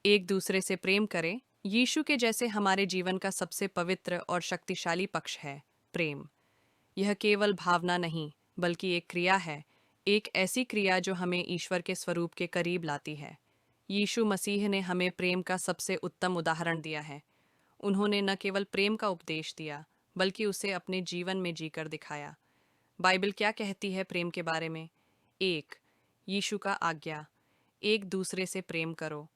एक दूसरे से प्रेम करें। यीशु के जैसे हमारे जीवन का सबसे पवित्र और शक्तिशाली पक्ष है प्रेम। यह केवल भावना नहीं, बल्कि एक क्रिया है। एक ऐसी क्रिया जो हमें ईश्वर के स्वरूप के करीब लाती है। यीशु मसीह ने हमें प्रेम का सबसे उत्तम उदाहरण दिया है। उन्होंने न केवल प्रेम का उपदेश दिया, बल्कि उसे अपने जीवन में जीकर दिखाया। बाइबल क्या कहती है प्रेम के बारे में? एक, यीशु का आज्ञा, एक दूसरे से प्रेम करो।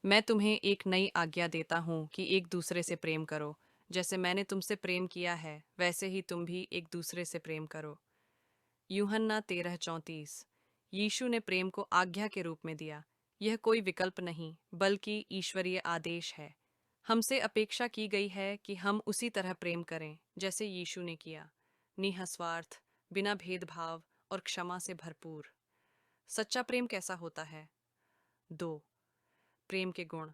मैं तुम्हें एक नई आज्ञा देता हूँ कि एक दूसरे से प्रेम करो। जैसे मैंने तुमसे प्रेम किया है, वैसे ही तुम भी एक दूसरे से प्रेम करो। यूहन्ना 13:34। यीशु ने प्रेम को आज्ञा के रूप में दिया। यह कोई विकल्प नहीं, बल्कि ईश्वरीय आदेश है। हमसे अपेक्षा की गई है कि हम उसी तरह प्रेम करें जैसे यीशु ने किया, निःस्वार्थ, बिना भेदभाव और क्षमा से भरपूर। सच्चा प्रेम कैसा होता है? 2, प्रेम के गुण।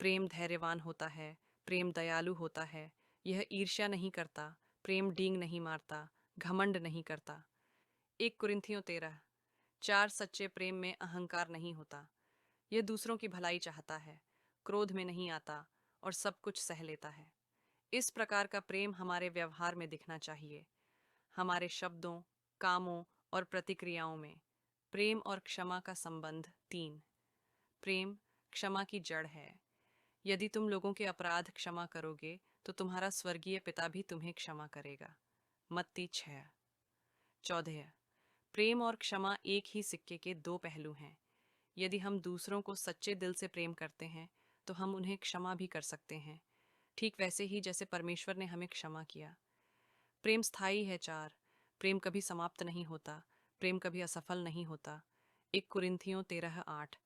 प्रेम धैर्यवान होता है, प्रेम दयालु होता है, यह ईर्ष्या नहीं करता, प्रेम डींग नहीं मारता, घमंड नहीं करता। 1 कुरिन्थियों 13:4। सच्चे प्रेम में अहंकार नहीं होता। यह दूसरों की भलाई चाहता है, क्रोध में नहीं आता और सब कुछ सह लेता है। इस प्रकार का प्रेम हमारे व्यवहार में दिखना चाहिए, हमारे शब्दों, कामों और प्रतिक्रियाओं में। प्रेम और क्षमा का संबंध। 3, प्रेम क्षमा की जड़ है। यदि तुम लोगों के अपराध क्षमा करोगे, तो तुम्हारा स्वर्गीय पिता भी तुम्हें क्षमा करेगा। मत्ती 6:14। प्रेम और क्षमा एक ही सिक्के के दो पहलू हैं। यदि हम दूसरों को सच्चे दिल से प्रेम करते हैं, तो हम उन्हें क्षमा भी कर सकते हैं, ठीक वैसे ही जैसे परमेश्वर ने हमें क्षमा किया। प्रेम स्थायी है। 4, प्रेम कभी समाप्त नहीं होता, प्रेम कभी असफल नहीं होता। 1 कुरिन्थियों 13:8।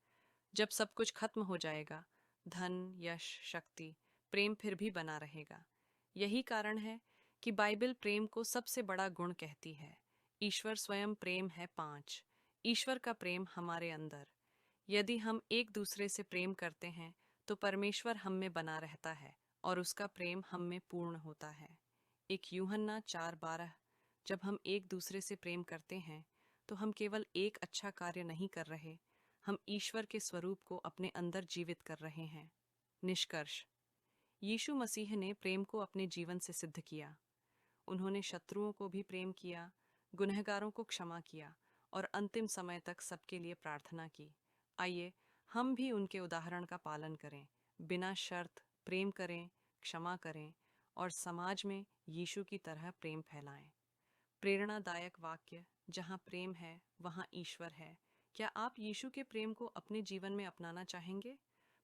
जब सब कुछ खत्म हो जाएगा, धन, यश, शक्ति, प्रेम फिर भी बना रहेगा। यही कारण है कि बाइबल प्रेम को सबसे बड़ा गुण कहती है। ईश्वर स्वयं प्रेम है। 5, ईश्वर का प्रेम हमारे अंदर। यदि हम एक दूसरे से प्रेम करते हैं, तो परमेश्वर हम में बना रहता है और उसका प्रेम हम में पूर्ण होता है। 1 यूहन्ना 4:12। जब हम एक दूसरे से प्रेम करते हैं, तो हम केवल एक अच्छा कार्य नहीं कर रहे, हम ईश्वर के स्वरूप को अपने अंदर जीवित कर रहे हैं। निष्कर्ष, यीशु मसीह ने प्रेम को अपने जीवन से सिद्ध किया। उन्होंने शत्रुओं को भी प्रेम किया, गुनहगारों को क्षमा किया और अंतिम समय तक सबके लिए प्रार्थना की। आइए हम भी उनके उदाहरण का पालन करें, बिना शर्त प्रेम करें, क्षमा करें और समाज में यीशु की तरह प्रेम फैलाएं। प्रेरणादायक वाक्य, जहाँ प्रेम है वहाँ ईश्वर है। क्या आप यीशु के प्रेम को अपने जीवन में अपनाना चाहेंगे?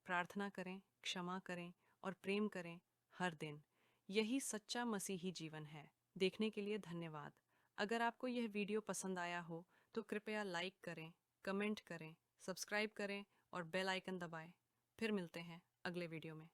प्रार्थना करें, क्षमा करें और प्रेम करें हर दिन। यही सच्चा मसीही जीवन है। देखने के लिए धन्यवाद। अगर आपको यह वीडियो पसंद आया हो, तो कृपया लाइक करें, कमेंट करें, सब्सक्राइब करें और बेल आइकन दबाएं। फिर मिलते हैं अगले वीडियो में।